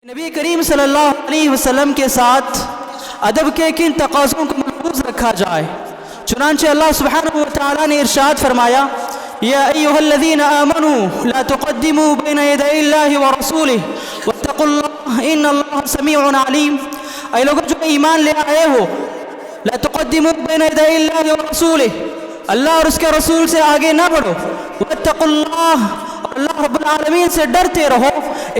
نبی کریم صلی اللہ علیہ وسلم کے ساتھ ادب کے کن تقاضوں کو ملحوظ رکھا جائے؟ چنانچہ اللہ سبحانہ وتعالی نے ارشاد فرمایا، یا ایہا الذین آمنوا لا تقدموا بین یدی اللہ ورسولہ واتقوا اللہ ان اللہ سمیع علیم۔ اے لوگوں جو ایمان لے آئے ہو، لا تقدموا بین یدی اللہ ورسولہ، اللہ اور اس کے رسول سے آگے نہ بڑھو، واتقوا اللہ، اور اللہ رب العالمین سے ڈرتے رہو،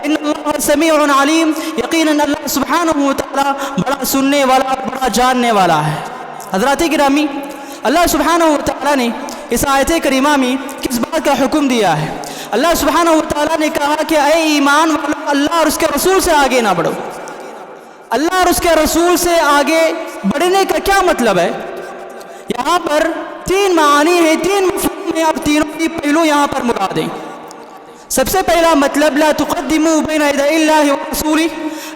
ان اللہ سمیع علیم، یقیناً اللہ سبحانہ وتعالی بڑا سننے والا بڑا جاننے والا ہے۔ حضرات گرامی، اللہ سبحانہ وتعالی نے اس آیت کریمہ میں کس بات کا حکم دیا ہے؟ اللہ سبحانہ وتعالی نے کہا کہ اے ایمان والو، اللہ اور اس کے رسول سے آگے نہ بڑھو۔ اللہ اور اس کے رسول سے آگے بڑھنے کا کیا مطلب ہے؟ یہاں پر تین معانی ہیں، تین مفہوم ہیں، اور تینوں کی پہلو یہاں پر مراد ہیں۔ سب سے پہلا مطلب لا تقدموا بین یدی اللہ ورسولہ،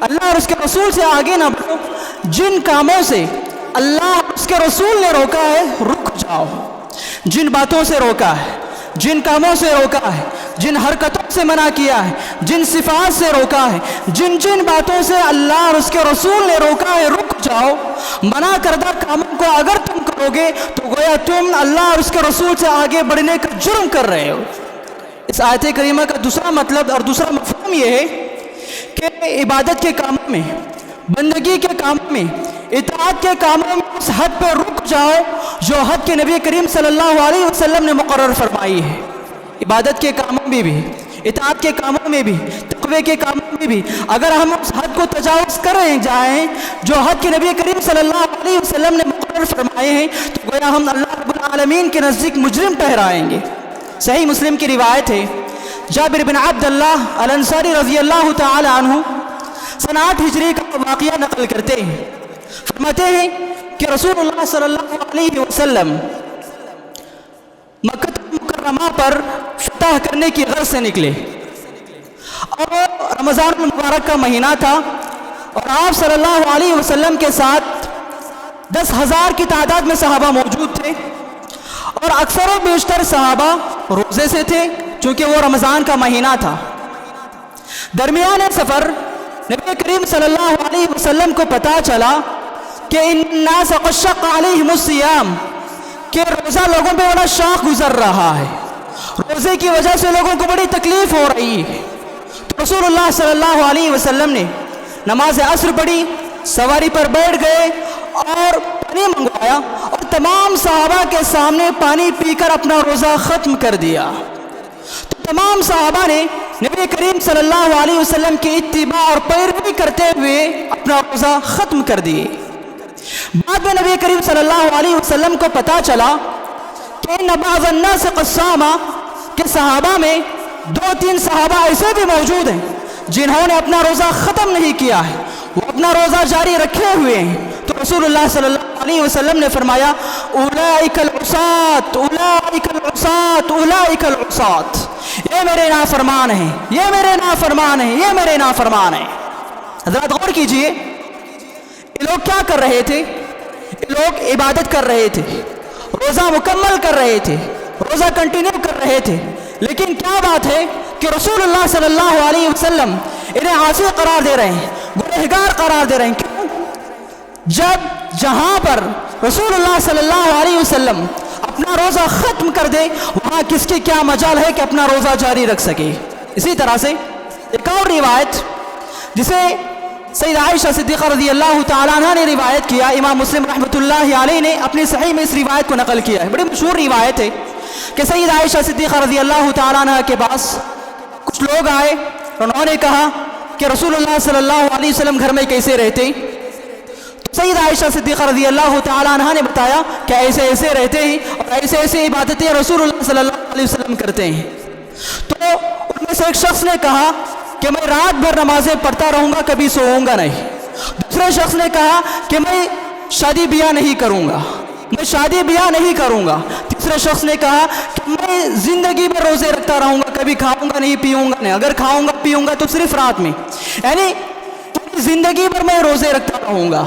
اللہ اور اس کے رسول سے آگے نہ بڑھو، جن کاموں سے اللہ اور اس کے رسول نے روکا ہے رک جاؤ، جن باتوں سے روکا ہے، جن کاموں سے روکا ہے، جن حرکتوں سے منع کیا ہے، جن صفات سے روکا ہے، جن باتوں سے اللہ اور اس کے رسول نے روکا ہے رک جاؤ۔ منع کردہ کاموں کو اگر تم کرو گے تو گویا تم اللہ اور اس کے رسول سے آگے بڑھنے کا جرم کر رہے ہو۔ اس آیت کریمہ کا دوسرا مطلب اور دوسرا مفہوم یہ ہے کہ عبادت کے کاموں میں، بندگی کے کاموں میں، اطاعت کے کاموں میں اس حد پہ رک جاؤ جو حد کے نبی کریم صلی اللہ علیہ وسلم نے مقرر فرمائی ہے۔ عبادت کے کاموں میں بھی، اطاعت کے کاموں میں بھی، تقوی کے کاموں میں بھی اگر ہم اس حد کو تجاوز کریں جائیں جو حد کے نبی کریم صلی اللہ علیہ وسلم نے مقرر فرمائے ہیں تو گویا ہم اللہ رب العالمین کے نزدیک مجرم ٹھہرائیں گے۔ صحیح مسلم کی روایت ہے، جابر بن عبداللہ الانصاری رضی اللہ تعالی عنہ سنہ 8 ہجری کا واقعہ نقل کرتے ہیں، فرماتے ہیں کہ رسول اللہ صلی اللہ علیہ وسلم مکہ مکرمہ پر فتح کرنے کی غرض سے نکلے، اور رمضان المبارک کا مہینہ تھا، اور آپ صلی اللہ علیہ وسلم کے ساتھ 10,000 کی تعداد میں صحابہ موجود تھے، اور اکثر و بیشتر صحابہ روزے سے تھے چونکہ وہ رمضان کا مہینہ تھا۔ درمیان سفر نبی کریم صلی اللہ علیہ وسلم کو پتہ چلا کہ ان الناس قد شق علیہم الصیام، کہ روزہ لوگوں پہ بڑا شاق گزر رہا ہے، روزے کی وجہ سے لوگوں کو بڑی تکلیف ہو رہی ہے۔ تو رسول اللہ صلی اللہ علیہ وسلم نے نماز عصر پڑھی، سواری پر بیٹھ گئے اور پانی منگوایا، اور تمام صحابہ کے سامنے پانی پی کر اپنا روزہ ختم کر دیا۔ تو تمام صحابہ نے نبی کریم صلی اللہ علیہ وسلم کی اتباع اور پیروی کرتے ہوئے اپنا روزہ ختم کر دیے۔ بعد میں نبی کریم صلی اللہ علیہ وسلم کو پتہ چلا کہ ان بعض الناس قد صام، کہ صحابہ میں 2-3 صحابہ ایسے بھی موجود ہیں جنہوں نے اپنا روزہ ختم نہیں کیا ہے، وہ اپنا روزہ جاری رکھے ہوئے ہیں۔ تو رسول اللہ صلی اللہ علیہ وسلم نے فرمایا، اولئک العصاة اولئک العصاة اولئک العصاة، یہ میرے نافرمان ہیں، یہ میرے نافرمان ہیں، یہ میرے نافرمان ہیں۔ حضرات غور کیجئے، یہ لوگ کیا کر رہے تھے؟ یہ لوگ عبادت کر رہے تھے، روزہ مکمل کر رہے تھے، روزہ کنٹینیو کر رہے تھے، لیکن کیا بات ہے کہ رسول اللہ صلی اللہ علیہ وسلم انہیں عاصی قرار دے رہے ہیں، گنہگار قرار دے رہے ہیں۔ کیوں؟ جہاں پر رسول اللہ صلی اللہ علیہ وسلم اپنا روزہ ختم کر دے، وہاں کس کی کیا مجال ہے کہ اپنا روزہ جاری رکھ سکے۔ اسی طرح سے ایک اور روایت جسے سیدہ عائشہ صدیقہ رضی اللہ تعالیٰ عنہ نے روایت کیا، امام مسلم رحمۃ اللہ علیہ نے اپنی صحیح میں اس روایت کو نقل کیا ہے، بڑی مشہور روایت ہے کہ سیدہ عائشہ صدیقہ رضی اللہ تعالیٰ عنہ کے پاس کچھ لوگ آئے اور انہوں نے کہا کہ رسول اللہ صلی اللہ علیہ وسلم گھر میں کیسے رہتے؟ تو سیدہ عائشہ صدیقہ رضی اللہ تعالیٰ عنہ نے بتایا کہ ایسے ایسے رہتے ہیں اور ایسے ایسے عبادتیں رسول اللہ صلی اللہ علیہ وسلم کرتے ہیں۔ تو ان میں سے ایک شخص نے کہا کہ میں رات بھر نمازیں پڑھتا رہوں گا، کبھی سوؤں گا نہیں۔ دوسرے شخص نے کہا کہ میں شادی بیاہ نہیں کروں گا، میں شادی بیاہ نہیں کروں گا۔ تیسرے شخص نے کہا کہ میں زندگی میں روزے رکھتا رہوں گا، کبھی کھاؤں گا نہیں، پیوں گا نہیں، اگر کھاؤں گا پیوں گا تو صرف رات میں، یعنی زندگی بھر میں روزے رکھتا رہوں گا۔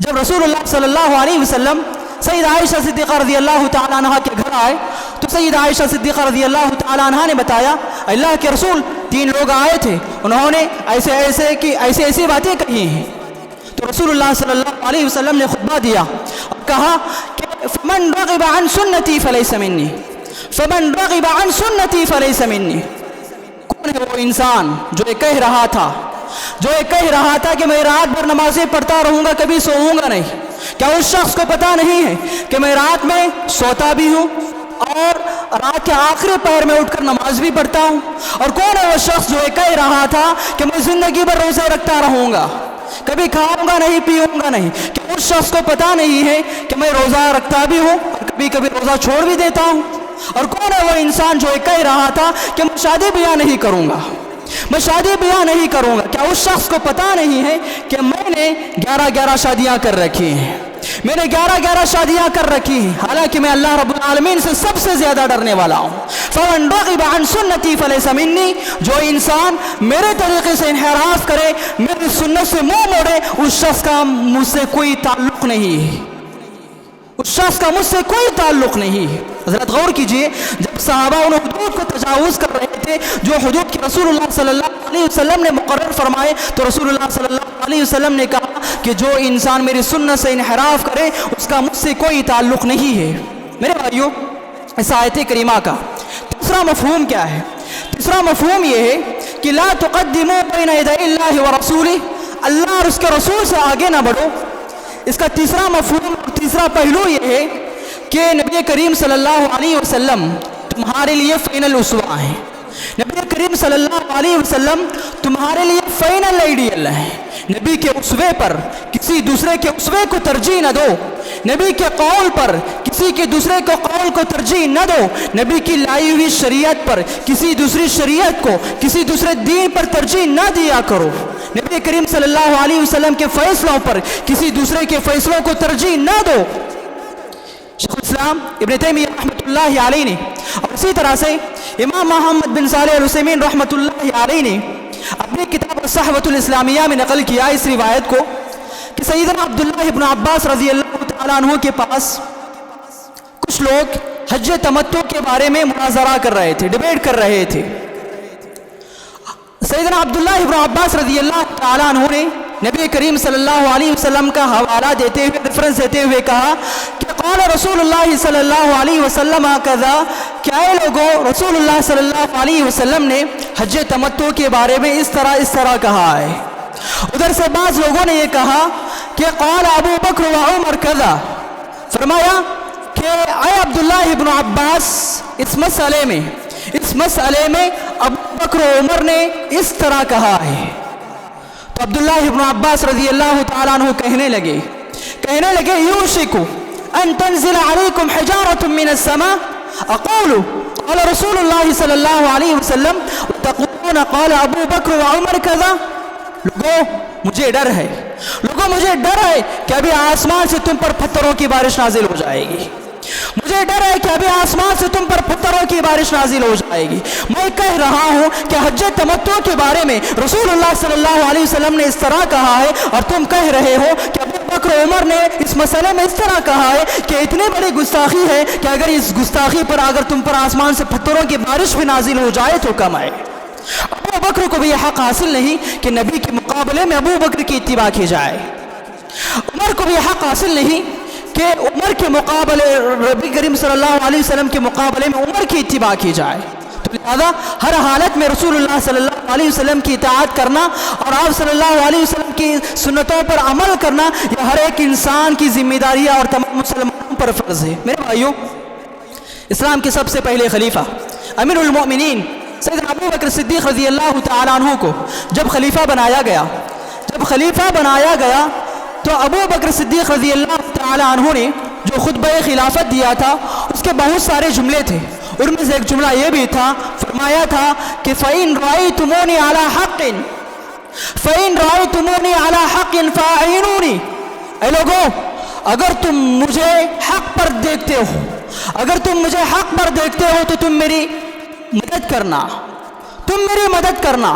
جب رسول اللہ صلی اللہ علیہ وسلم سیدہ عائشہ صدیقہ رضی اللہ تعالیٰ عنہ کے گھر آئے تو سیدہ عائشہ صدیقہ رضی اللہ تعالیٰ عنہ نے بتایا، اللہ کے رسول 3 لوگ آئے تھے, انہوں نے ایسے باتیں کہی ہیں. تو رسول اللہ صلی اللہ علیہ وسلم نے خطبہ دیا اور کہا کہ فمن رغب عن سنتی فلیس منی, فمن رغب عن سنتی فلیس منی. کون ہے وہ انسان جو یہ کہہ رہا تھا کہ میں رات بھر نمازیں پڑھتا رہوں گا, کبھی سوؤں گا نہیں؟ کیا اس شخص کو پتہ نہیں ہے کہ میں رات میں سوتا بھی ہوں اور رات کے آخری پہر میں اٹھ کر نماز بھی پڑھتا ہوں؟ اور کون ہے وہ شخص جو یہ کہہ رہا تھا کہ میں زندگی بھر روزے رکھتا رہوں گا, کبھی کھاؤں گا نہیں, پیوں گا نہیں؟ کہ اس شخص کو پتہ نہیں ہے کہ میں روزہ رکھتا بھی ہوں اور کبھی کبھی روزہ چھوڑ بھی دیتا ہوں؟ اور کون ہے وہ انسان جو یہ کہہ رہا تھا کہ میں شادی بیاہ نہیں کروں گا, میں شادی بیاہ نہیں کروں گا؟ کیا اس شخص کو پتہ نہیں ہے کہ میں نے 11 شادیاں کر رکھی ہیں, میں نے 11 شادیاں کر رکھی ہیں, حالانکہ میں اللہ رب العالمین سے سب سے زیادہ ڈرنے والا ہوں. فمن رغب عن سنتی فلیس منی, جو انسان میرے طریقے سے انحراف کرے, میری سنت سے منہ موڑے, اس شخص کا مجھ سے کوئی تعلق نہیں ہے, اس شخص کا مجھ سے کوئی تعلق نہیں ہے. حضرت غور کیجئے, جب صحابہ ان حدود کو تجاوز کر رہے تھے جو حدود کی رسول اللہ صلی اللہ علیہ وسلم نے مقرر فرمائے, تو رسول اللہ صلی اللہ علیہ وسلم نے کہا کہ جو انسان میری سنت سے انحراف کرے اس کا مجھ سے کوئی تعلق نہیں ہے. میرے بھائیوں, اس آیت کریمہ کا تیسرا مفہوم کیا ہے؟ تیسرا مفہوم یہ ہے کہ لا تقدموا بین یدی اللہ ورسولہ, اللہ اور اس کے رسول سے آگے نہ بڑھو. اس کا تیسرا مفہوم, تیسرا پہلو یہ ہے کہ نبی کریم صلی اللہ علیہ وسلم تمہارے لیے فائنل اسوہ ہیں. نبی کریم صلی اللہ علیہ وسلم تمہارے لیے فائنل آئیڈیل ہے. نبی کے اسوے پر کسی دوسرے کے اسوے کو ترجیح نہ دو, نبی کے قول پر کسی کے دوسرے کے قول کو ترجیح نہ دو, نبی کی لائی ہوئی شریعت پر کسی دوسری شریعت کو, کسی دوسرے دین پر ترجیح نہ دیا کرو. نبی کریم صلی اللہ علیہ وسلم کے فیصلوں پر کسی دوسرے کے فیصلوں کو ترجیح نہ دو. شیخ الاسلام ابن تیمیہ رحمۃ اللہ علیہ نے, اور اسی طرح سے امام محمد بن صالح العثیمین رحمۃ اللہ علیہ نے اپنی کتاب الصحوۃ الاسلامیہ میں نقل کیا اس روایت کو کہ سیدنا عبداللہ ابن عباس رضی اللہ تعالیٰ عنہ کے پاس کچھ لوگ حج تمتع کے بارے میں مناظرہ کر رہے تھے, ڈیبیٹ کر رہے تھے. سیدنا عبداللہ ابن عباس رضی اللہ تعالیٰ عنہ نے نبی کریم صلی اللہ علیہ وسلم کا حوالہ دیتے ہوئے, ریفرنس دیتے ہوئے کہا کہ قال رسول اللہ صلی اللہ علیہ وسلم کذا, کیا اے لوگوں, رسول اللہ صلی اللہ علیہ وسلم نے حج تمتع کے بارے میں اس طرح کہا ہے. ادھر سے بعض لوگوں نے یہ کہا کہ قال ابو بکر و عمر کذا, فرمایا کہ اے عبداللہ ابن عباس اس مسئلے میں ابو بکر و عمر نے اس طرح کہا ہے. تو عبداللہ ابن عباس رضی اللہ تعالیٰ عنہ کہنے لگے یوشک ان تنزل علیکم حجارۃ من السماء اقول قال رسول اللہ صلی اللہ علیہ وسلم وتقولون قال ابو بکر و عمر کذا. لوگوں مجھے ڈر ہے کہ ابھی آسمان سے تم پر پتھروں کی بارش نازل ہو جائے گی, مجھے ڈر ہے کہ ابھی آسمان سے تم پر پتھروں کی بارش نازل ہو جائے گی. میں کہہ رہا ہوں کہ حج تمتع کے بارے میں رسول اللہ صلی اللہ علیہ وسلم نے اس طرح کہا ہے, اور تم کہہ رہے ہو کہ ابو بکر و عمر نے اس مسئلے میں اس طرح کہا ہے کہ اتنی بڑی گستاخی ہے کہ اگر اس گستاخی پر اگر تم پر آسمان سے پتھروں کی بارش بھی نازل ہو جائے تو کم ہے. ابو بکر کو بھی یہ حق حاصل نہیں کہ نبی کے مقابلے میں ابو بکر کی اتباع کی جائے. عمر کو بھی یہ حق حاصل نہیں کہ عمر کے مقابلے, نبی کریم صلی اللہ علیہ وسلم کے مقابلے میں عمر کی اتباع کی جائے. تو لہذا ہر حالت میں رسول اللہ صلی اللہ علیہ وسلم کی اطاعت کرنا اور آپ صلی اللہ علیہ وسلم کی سنتوں پر عمل کرنا یہ ہر ایک انسان کی ذمہ داری ہے اور تمام مسلمانوں پر فرض ہے. میرے بھائیوں, اسلام کے سب سے پہلے خلیفہ امیر المؤمنین سیدنا ابو بکر صدیق رضی اللہ تعالیٰ عنہ کو جب خلیفہ بنایا گیا تو ابو بکر صدیق رضی اللہ تعالیٰ عنہ نے جو خطبہ خلافت دیا تھا اس کے بہت سارے جملے تھے. ان میں سے ایک جملہ یہ بھی تھا, فرمایا تھا کہ فَإِن رَأَيْتُمُونِي عَلَى حَقٍ فَأَعِنُونِي. اے لوگوں, اگر تم مجھے حق پر دیکھتے ہو تو تم میری مدد کرنا.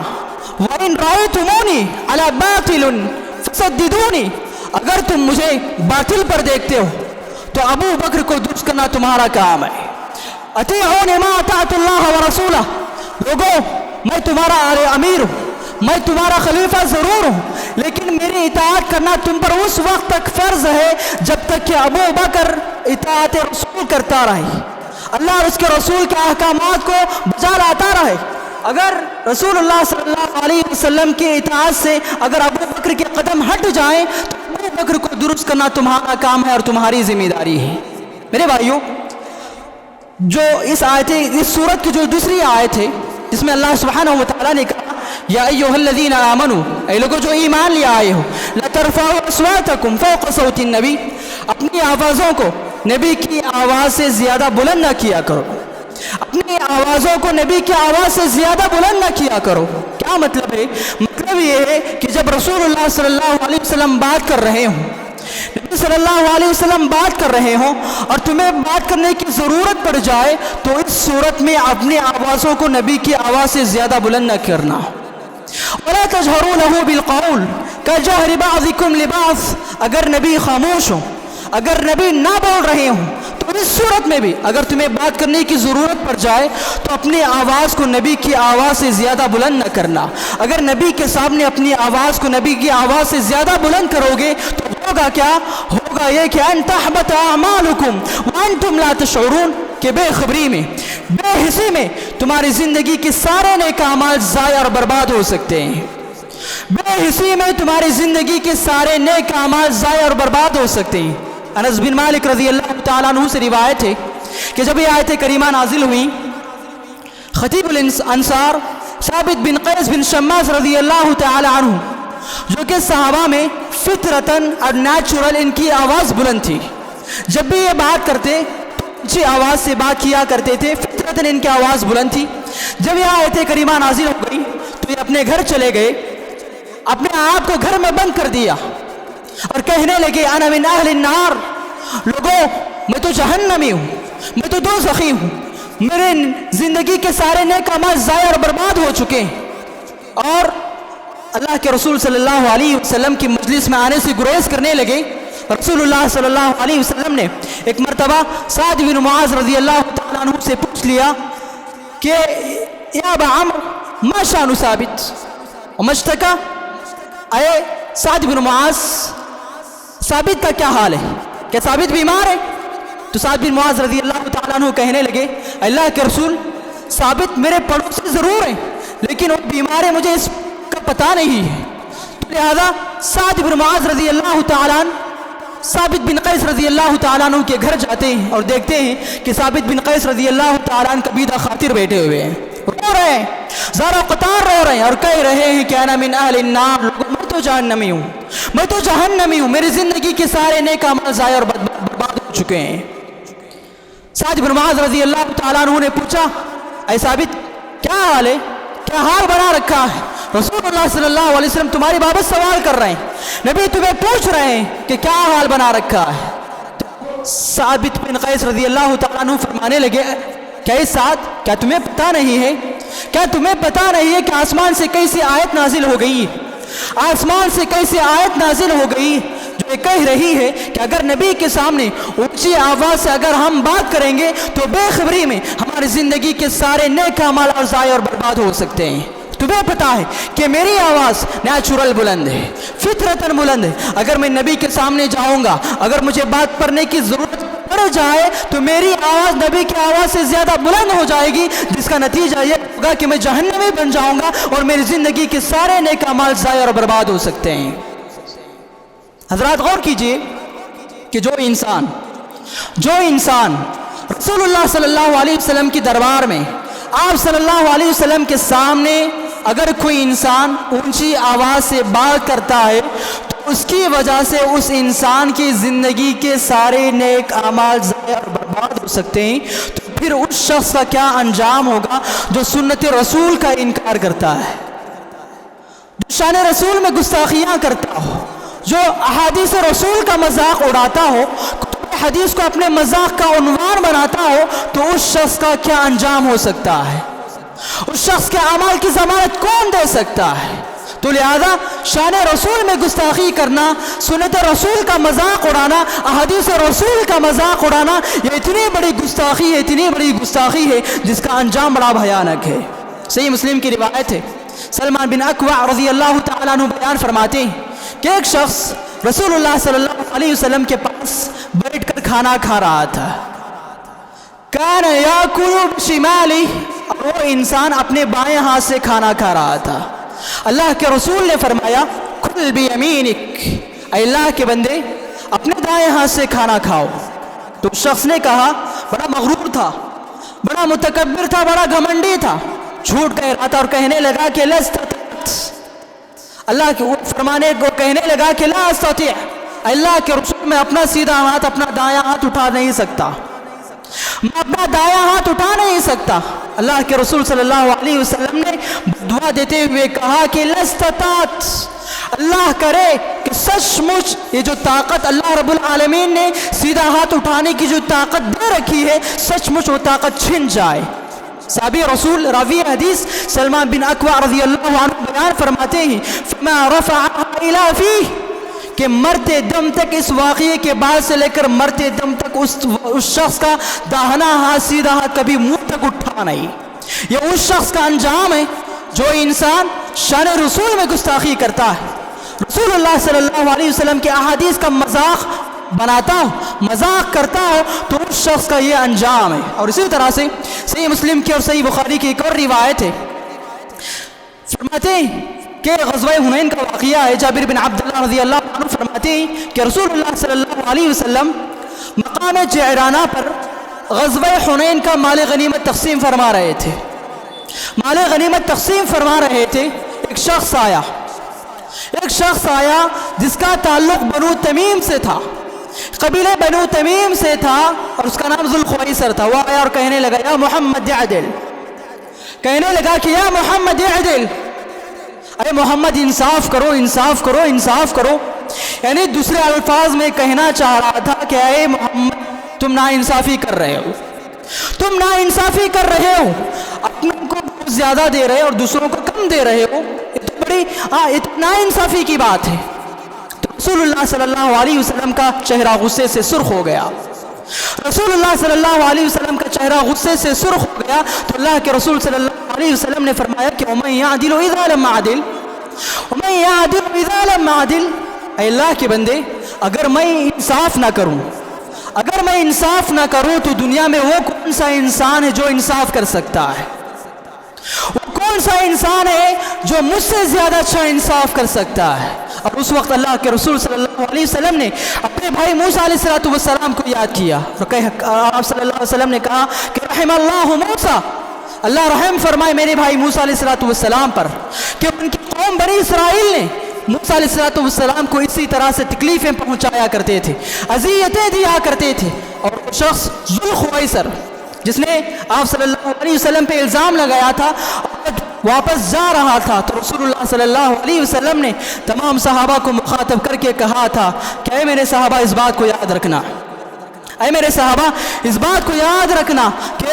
وَإِن رَأَيْتُمُونِي عَلَى بَاطِلٍ فَسَدِّدُونِي. اگر تم مجھے باطل پر دیکھتے ہو تو ابو بکر کو درست کرنا تمہارا کام ہے. اطیعونی ما اطاعت اللہ ورسولہ. لوگوں میں تمہارا امیر ہوں، میں تمہارا خلیفہ ضرور ہوں، لیکن میری اطاعت کرنا تم پر اس وقت تک فرض ہے جب تک کہ ابو بکر اطاعت رسول کرتا رہے، اللہ اور اس کے رسول کے احکامات کو بجا لاتا رہے۔ اگر رسول اللہ صلی اللہ علیہ وسلم کی اطاعت سے اگر ابو بکر کے قدم ہٹ جائیں تو ابو بکر کو درست کرنا تمہارا کام ہے اور تمہاری ذمہ داری ہے۔ میرے بھائیوں، جو اس سورت کی جو دوسری آیت ہے جس میں اللہ سبحانہ و تعالیٰ نے کہا یا ایھا الذین آمنوا، اے لوگوں جو ایمان لے آئے ہو، لا ترفعوا اصواتکم فوق صوت النبی، اپنی آوازوں کو نبی کی آواز سے زیادہ بلند نہ کیا کرو، اپنی آوازوں کو نبی کی آواز سے زیادہ بلند نہ کیا کرو۔ کیا مطلب ہے؟ مطلب یہ ہے کہ جب رسول اللہ صلی اللہ علیہ وسلم بات کر رہے ہوں، نبی صلی اللہ علیہ وسلم بات کر رہے ہوں اور تمہیں بات کرنے کی ضرورت پڑ جائے تو اس صورت میں اپنی آوازوں کو نبی کی آواز سے زیادہ بلند نہ کرنا۔ وَلَا تَجْهَرُوا لَهُ بِالْقَوْلِ كَجَهْرِ بَعْضِكُمْ لِبَعْضٍ، اگر نبی خاموش ہوں، اگر نبی نہ بول رہے ہوں تو اس صورت میں بھی اگر تمہیں بات کرنے کی ضرورت پڑ جائے تو اپنی آواز کو نبی کی آواز سے زیادہ بلند نہ کرنا۔ اگر نبی کے سامنے اپنی آواز کو نبی کی آواز سے زیادہ بلند کرو گے تو ہوگا کیا؟ ہوگا یہ کہ أَن تَحْبَطَ أَعْمَالُكُمْ وَأَنْتُمْ لَا تَشْعُرُونَ، کہ بے خبری میں، بے حسی میں تمہاری زندگی کے سارے نیک اعمال ضائع اور برباد ہو سکتے ہیں۔ بے حسی میں تمہاری زندگی کے سارے نیک اعمال ضائع اور برباد ہو سکتے ہیں۔ انس بن مالک رضی اللہ تعالیٰ عنہ سے روایت ہے کہ جب یہ آیت کریمہ نازل ہوئی، خطیب الانصار ثابت بن قیس بن شماس رضی اللہ تعالیٰ عنہ، جو کہ صحابہ میں فطرتاً اور نیچرل ان کی آواز بلند تھی، جب بھی یہ بات کرتے اونچی آواز سے بات کیا کرتے تھے، فطرتاً ان کی آواز بلند تھی۔ جب یہ آیت کریمہ نازل ہو گئی تو یہ اپنے گھر چلے گئے، اپنے آپ کو گھر میں بند کر دیا اور کہنے لگے انا من اہل النار، لوگوں میں تو جہنمی ہوں، میں تو دوزخی ہوں، میرے زندگی کے سارے نیک اعمال ضائع اور برباد ہو چکے ہیں۔ اور اللہ کے رسول صلی اللہ علیہ وسلم کی مجلس میں آنے سے گریز کرنے لگے۔ رسول اللہ صلی اللہ علیہ وسلم نے ایک مرتبہ سعد بن معاذ رضی اللہ تعالیٰ عنہ سے پوچھ لیا کہ یا ابا عمرو ما شان ثابت وما اشتکا، اے سعد بن معاذ، ثابت کا کیا حال ہے؟ کیا ثابت بیمار ہے؟ تو سعد بن معاذ رضی اللہ تعالیٰ عنہ کہنے لگے اللہ کے رسول، ثابت میرے پڑوسی ضرور ہیں لیکن وہ بیمار ہے، مجھے اس کا پتہ نہیں ہے۔ تو لہذا سعد بن معاذ رضی اللہ تعالیٰ عنہ ثابت بن قیس رضی اللہ تعالیٰ عنہ کے گھر جاتے ہیں اور دیکھتے ہیں کہ ثابت بن قیس رضی اللہ تعالیٰ عنہ کبیدہ خاطر بیٹھے ہوئے ہیں، رو رہے ہیں، زارا قطار رو رہے ہیں اور کہہ رہے ہیں کہ انا من اہل النار، میں تو جہنمی ہوں، میں تو جہنمی ہوں، میری زندگی کے سارے نیک اعمال ضائع اور برباد ہو چکے ہیں۔ سعد بن معاذ رضی اللہ تعالیٰ عنہ نے پوچھا اے ثابت کیا حال ہے، کیا حال بنا رکھا ہے؟ رسول اللہ صلی اللہ علیہ وسلم تمہاری بابت سوال کر رہے ہیں، نبی تمہیں پوچھ رہے ہیں کہ کیا حال بنا رکھا ہے۔ تو ثابت بن قیس رضی اللہ تعالیٰ عنہ فرمانے لگے کیا اس ساتھ کیا تمہیں پتہ نہیں ہے، کیا تمہیں پتہ نہیں ہے کہ آسمان سے کیسی آیت نازل ہو گئی، آسمان سے کیسی آیت نازل ہو گئی جو یہ کہہ رہی ہے کہ اگر نبی کے سامنے اونچی آواز سے اگر ہم بات کریں گے تو بے خبری میں ہماری زندگی کے سارے نیک اعمال اور ضائع اور برباد ہو سکتے ہیں۔ تمہیں پتا ہے کہ میری آواز نیچرل بلند ہے، فطرتاً بلند ہے، اگر میں نبی کے سامنے جاؤں گا، اگر مجھے بات کرنے کی ضرورت پڑ جائے تو میری آواز نبی کی آواز سے زیادہ بلند ہو جائے گی، جس کا نتیجہ یہ ہوگا کہ میں جہنمی بن جاؤں گا اور میری زندگی کے سارے نیک اعمال ضائع اور برباد ہو سکتے ہیں۔ حضرات غور کیجئے کہ جو انسان رسول اللہ صلی اللہ علیہ وسلم کی دربار میں، آپ صلی اللہ علیہ وسلم کے سامنے اگر کوئی انسان اونچی آواز سے بات کرتا ہے تو اس کی وجہ سے اس انسان کی زندگی کے سارے نیک اعمال ضائع اور برباد ہو سکتے ہیں، تو پھر اس شخص کا کیا انجام ہوگا جو سنت رسول کا انکار کرتا ہے، جو شان رسول میں گستاخیاں کرتا ہو، جو احادیث رسول کا مذاق اڑاتا ہو، حدیث کو اپنے مذاق کا عنوان بناتا ہو، تو اس شخص کا کیا انجام ہو سکتا ہے، اس شخص کے اعمال کی ضمانت کون دے سکتا ہے؟ تو لہذا شان رسول میں گستاخی کرنا، سنت رسول کا مذاق اڑانا، احادیث رسول کا مذاق اڑانا، یہ اتنی بڑی گستاخی ہے، اتنی بڑی گستاخی ہے جس کا انجام بڑا بھیانک ہے۔ صحیح مسلم کی روایت ہے، سلمان بن اکوع رضی اللہ تعالیٰ عنہ بیان فرماتے ہیں کہ ایک شخص رسول اللہ صلی اللہ علیہ وسلم کے پاس بیٹھ کر کھانا کھا رہا تھا. کان یاکل بشمالہ، اور وہ انسان اپنے بائیں ہاتھ سے کھانا کھا رہا تھا. اللہ کے رسول نے فرمایا کل بیمینک، اے اللہ کے بندے اپنے دائیں ہاتھ سے کھانا کھاؤ. تو اس شخص نے کہا، بڑا مغرور تھا، بڑا متکبر تھا، بڑا گھمنڈی تھا، جھوٹ کہہ رہا تھا اور کہنے لگا کہ لا استطعت، اللہ کے فرمانے کو کہنے لگا کہ لا استطیع، اللہ کے رسول میں اپنا سیدھا ہاتھ، اپنا دایاں ہاتھ اٹھا نہیں سکتا، میں اپنا دایاں ہاتھ اٹھا نہیں سکتا. اللہ کے رسول صلی اللہ علیہ وسلم نے دعا دیتے ہوئے کہا کہ لا استطعت، اللہ کرے کہ سچ مچ یہ جو طاقت اللہ رب العالمین نے سیدھا ہاتھ اٹھانے کی جو طاقت دے رکھی ہے، سچ مچ وہ طاقت چھن جائے. صحابی رسول راوی حدیث سلمان بن اکوع رضی اللہ عنہ بیان فرماتے ہیں فما رفعها الى فیہ، کہ مرتے دم تک اس واقعے کے بعد سے لے کر مرتے دم تک اس شخص کا داہنا ہاتھ سیدھا ہاتھ کبھی منہ تک اٹھا نہیں. یہ اس شخص کا انجام ہے جو انسان شان رسول میں گستاخی کرتا ہے، رسول اللہ صلی اللہ علیہ وسلم کے احادیث کا مذاق بناتا ہو، مذاق کرتا ہو، تو اس شخص کا یہ انجام ہے. اور اسی طرح سے صحیح مسلم کی اور صحیح بخاری کی ایک اور روایت ہے، فرماتے ہیں کہ غزوہ حنین کا واقعہ ہے. جابر بن عبداللہ رضی اللہ عنہ فرماتے ہیں کہ رسول اللہ صلی اللہ علیہ وسلم مقام جعرانہ پر غزوہ حنین کا مال غنیمت تقسیم فرما رہے تھے. مال غنیمت تقسیم فرما رہے تھے. ایک شخص آیا جس کا تعلق بنو تمیم سے تھا، قبیلے بنو تمیم سے تھا، اور اس کا نام ذوالخویسر تھا. وہ آیا اور کہنے لگا یا محمد اعدل، کہنے لگا کہ یا محمد اعدل، اے محمد انصاف کرو، انصاف کرو، انصاف کرو. یعنی دوسرے الفاظ میں کہنا چاہ رہا تھا کہ اے محمد تم ناانصافی کر رہے ہو، تم ناانصافی کر رہے ہو، اپنوں کو بہت زیادہ دے رہے ہو اور دوسروں کو کم دے رہے ہو، یہ تو بڑی ناانصافی کی بات ہے. تو رسول اللہ صلی اللہ علیہ وسلم کا چہرہ غصے سے سرخ ہو گیا. رسول اللہ صلی اللہ علیہ وسلم کا چہرہ غصے سے سرخ ہو گیا. تو اللہ کے رسول صلی اللہ علیہ وسلم نے فرمایا کہ وَمَن يَعْدِلُ إِذَا لَمْ أَعْدِلْ، وَمَن يَعْدِلُ إِذَا لَمْ أَعْدِلْ، اے اللہ کے بندے اگر میں انصاف نہ کروں، اگر میں انصاف نہ کروں تو دنیا میں وہ کون سا انسان ہے جو انصاف کر سکتا ہے؟ وہ کون سا انسان ہے جو مجھ سے زیادہ اچھا انصاف کر سکتا ہے؟ اور اس وقت اللہ کے رسول صلی اللہ علیہ وسلم نے اپنے بھائی موسیٰ علیہ السلام کو یاد کیا. آپ صلی اللہ علیہ وسلم نے کہا کہ رحم اللہ موسیٰ، اللہ رحم فرمائے میرے بھائی موسیٰ علیہ السلام پر، کہ ان کی قوم بنی اسرائیل نے موسیٰ علیہ السلام کو اسی طرح سے تکلیفیں پہنچایا کرتے تھے، اذیتیں دیا کرتے تھے. اور وہ شخص ذوالخویسر جس نے آپ صلی اللہ علیہ وسلم پہ الزام لگایا تھا اور واپس جا رہا تھا، تو رسول اللہ صلی اللہ علیہ وسلم نے تمام صحابہ کو مخاطب کر کے کہا تھا کہ اے میرے صحابہ اس بات کو یاد رکھنا، اے میرے صحابہ اس بات کو یاد رکھنا کہ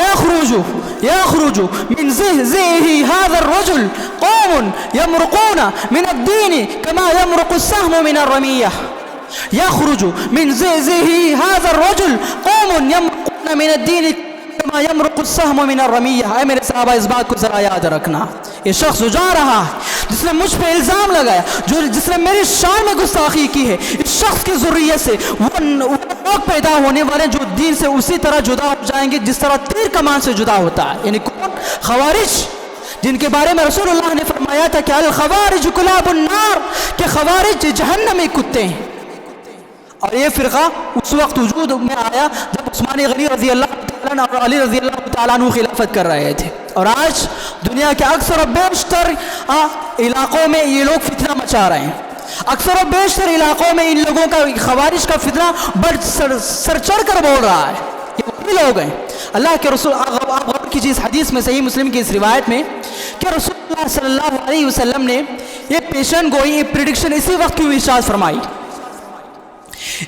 یخرج من زحزحه هذا الرجل قوم يمرقون من الدين كما يمرق السهم من الرمية. يخرج من زحزحه هذا الرجل قوم يمرقون من الدين كما يمرق السهم من الرمية. اے میرے صحابہ اس بات کو ذرا یاد رکھنا، یہ شخص جو جا رہا ہے جس نے مجھ پہ الزام لگایا، جس نے میری شان میں گستاخی کی ہے، اس شخص کی ذریت سے وہ لوگ پیدا ہونے والے جو دین سے اسی طرح جدا ہو جائیں گے جس طرح تیر کمان سے جدا ہوتا ہے. یعنی کون؟ خوارج، جن کے بارے میں رسول اللہ نے فرمایا تھا کہ الخوارج کلاب النار، کہ خوارج جہنمی کتے ہیں. اور یہ فرقہ اس وقت وجود میں آیا جب عثمان غنی رضی اللہ تعالیٰ عنہ اور علی رضی اللہ تعالیٰ عنہ خلافت کر رہے تھے. اور آج دنیا کے اکثر و بیشتر علاقوں میں یہ لوگ فتنہ مچا رہے ہیں. اکثر و بیشتر علاقوں میں ان لوگوں کا خوارج کا فتنہ بڑھ سر چڑھ کر بول رہا ہے. یہ وہی لوگ ہیں. اللہ کے رسول، آپ غور کیجیے اس حدیث میں، صحیح مسلم کی اس روایت میں، کہ رسول اللہ صلی اللہ علیہ وسلم نے یہ پیشن گوئی، یہ پریڈکشن اسی وقت کیوں ارشاد فرمائی؟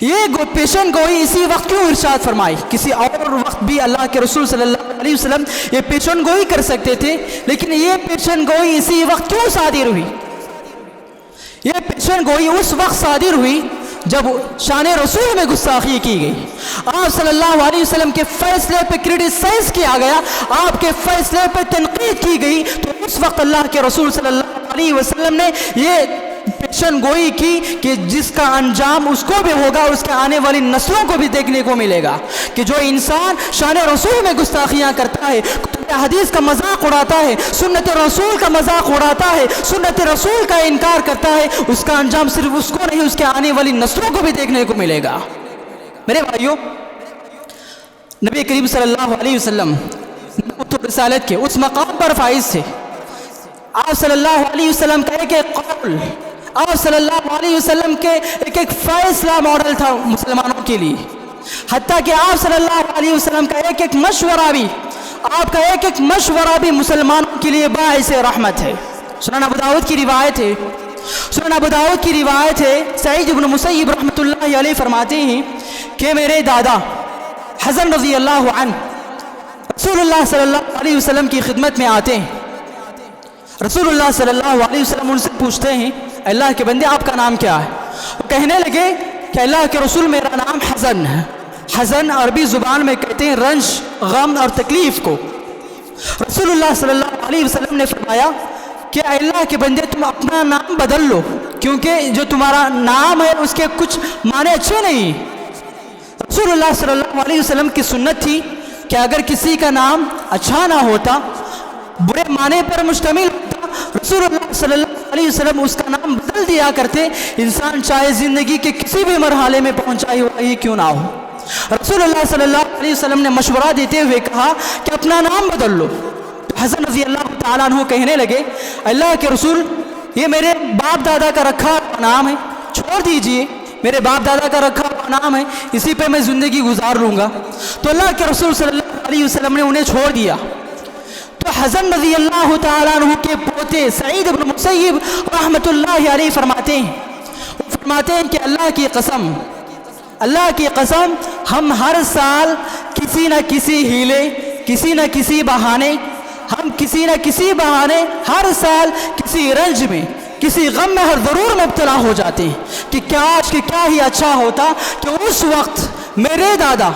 یہ پیشن گوئی اسی وقت کیوں ارشاد فرمائی؟ کسی اور وقت بھی اللہ کے رسول صلی اللہ علیہ وسلم یہ پیشن گوئی کر سکتے تھے، لیکن یہ پیشن گوئی اسی وقت کیوں صادر ہوئی؟ یہ پیشن گوئی اس وقت صادر ہوئی جب شان رسول میں گستاخی کی گئی، آپ صلی اللہ علیہ وسلم کے فیصلے پہ کرٹیسائز کیا گیا، آپ کے فیصلے پہ تنقید وعید کی گئی تو اس وقت اللہ کے رسول صلی اللہ علیہ وسلم نے یہ پیشن گوئی کی کہ جس کا انجام اس کو بھی ہوگا اس کے آنے والی نسلوں کو بھی دیکھنے کو ملے گا، کہ جو انسان شان رسول میں گستاخیاں کرتا ہے، حدیث کا مذاق اڑاتا ہے، سنت رسول کا مذاق اڑاتا ہے، سنت رسول کا انکار کرتا ہے، اس کا انجام صرف اس کو نہیں اس کے آنے والی نسلوں کو بھی دیکھنے کو ملے گا۔ میرے بھائیوں، نبی کریم صلی اللہ علیہ وسلم نبوت و رسالت کے اس مقام پر فائز تھے۔ آپ صلی اللہ علیہ وسلم کا ایک ایک قول، آپ صلی اللہ علیہ وسلم کے ایک ایک فیصلہ ماڈل تھا مسلمانوں کے لیے، حتیٰ کہ آپ صلی اللہ علیہ وسلم کا ایک ایک مشورہ بھی، آپ کا ایک ایک مشورہ بھی مسلمانوں کے لیے باعث رحمت ہے۔ سنن ابو داؤد کی روایت ہے، سنن ابو داؤد کی روایت ہے، سعید بن مسیب رحمۃ اللہ علیہ فرماتے ہیں کہ میرے دادا حسن رضی اللہ عنہ رسول اللہ صلی اللہ علیہ وسلم کی خدمت میں آتے ہیں۔ رسول اللہ صلی اللہ علیہ وسلم ان سے پوچھتے ہیں، اللہ کے بندے آپ کا نام کیا ہے؟ وہ کہنے لگے کہ اللہ کے رسول میرا نام حزن ہے۔ حزن عربی زبان میں کہتے ہیں رنج، غم اور تکلیف کو۔ رسول اللہ صلی اللہ علیہ وسلم نے فرمایا کہ اللہ کے بندے تم اپنا نام بدل لو، کیونکہ جو تمہارا نام ہے اس کے کچھ معنی اچھے نہیں۔ رسول اللہ صلی اللہ علیہ وسلم کی سنت تھی کہ اگر کسی کا نام اچھا نہ ہوتا، برے معنی پر مشتمل ہوتا، رسول اللہ صلی اللہ علیہ وسلم اس کا نام بدل دیا کرتے، انسان چاہے زندگی کے کسی بھی مرحلے میں پہنچائی ہوا ہی کیوں نہ ہو۔ رسول اللہ صلی اللہ علیہ وسلم نے مشورہ دیتے ہوئے کہا کہ اپنا نام بدل لو۔ حسن رضی اللہ تعالیٰ عنہ کہنے لگے، اللہ کے رسول یہ میرے باپ دادا کا رکھا ہوا نام ہے، چھوڑ دیجئے، میرے باپ دادا کا رکھا ہوا نام ہے، اسی پہ میں زندگی گزار لوں گا۔ تو اللہ کے رسول صلی اللہ علیہ وسلم نے انہیں چھوڑ دیا۔ تو حسن رضی اللہ تعالیٰ عنہ کے پوتے سعید بن مسیب رحمۃ اللہ علیہ فرماتے ہیں، وہ فرماتے ہیں کہ اللہ کی قسم، اللہ کی قسم، ہم ہر سال کسی نہ کسی ہیلے، کسی نہ کسی بہانے، ہم کسی نہ کسی بہانے ہر سال کسی رنج میں، کسی غم میں ہر ضرور مبتلا ہو جاتے ہیں کہ کاش کہ کیا ہی اچھا ہوتا کہ اس وقت میرے دادا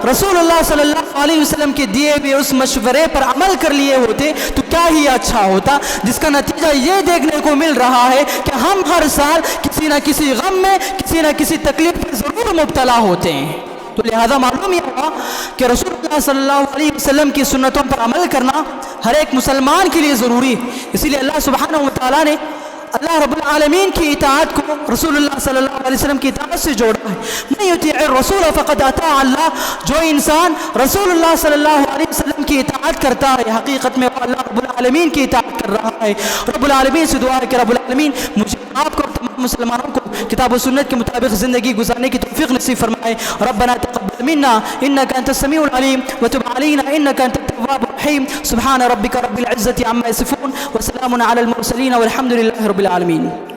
رسول اللہ صلی اللہ علیہ وسلم کے دیے ہوئے اس مشورے پر عمل کر لیے ہوتے تو کیا ہی اچھا ہوتا، جس کا نتیجہ یہ دیکھنے کو مل رہا ہے کہ ہم ہر سال کسی نہ کسی غم میں، کسی نہ کسی تکلیف میں ضرور مبتلا ہوتے ہیں۔ تو لہذا معلوم یہ ہوا کہ رسول اللہ صلی اللہ علیہ وسلم کی سنتوں پر عمل کرنا ہر ایک مسلمان کے لیے ضروری ہے۔ اسی لیے اللہ سبحانہ و تعالیٰ نے اللہ رب العالمین کی اطاعت کو رسول اللہ صلی اللہ علیہ وسلم کی اطاعت سے جوڑا ہے۔ من یطیع الرسول فقد اطاع اللہ، جو انسان رسول اللہ صلی اللہ علیہ وسلم کی اطاعت کرتا ہے حقیقت میں وہ اللہ رب العالمین کی اطاعت کر رہا ہے۔ رب العالمین سے دعا ہے کہ رب العالمین مجھے آپ کو تمام مسلمانوں کو کتاب و سنت کے مطابق زندگی گزارنے کی توفیق نصیب فرمائے۔ ربنا تقبل منا انك انت السميع العليم وتب علينا انك انت التواب الرحيم۔ سبحان ربك رب العزة عما يصفون وسلام على المرسلين والحمد لله رب العالمين۔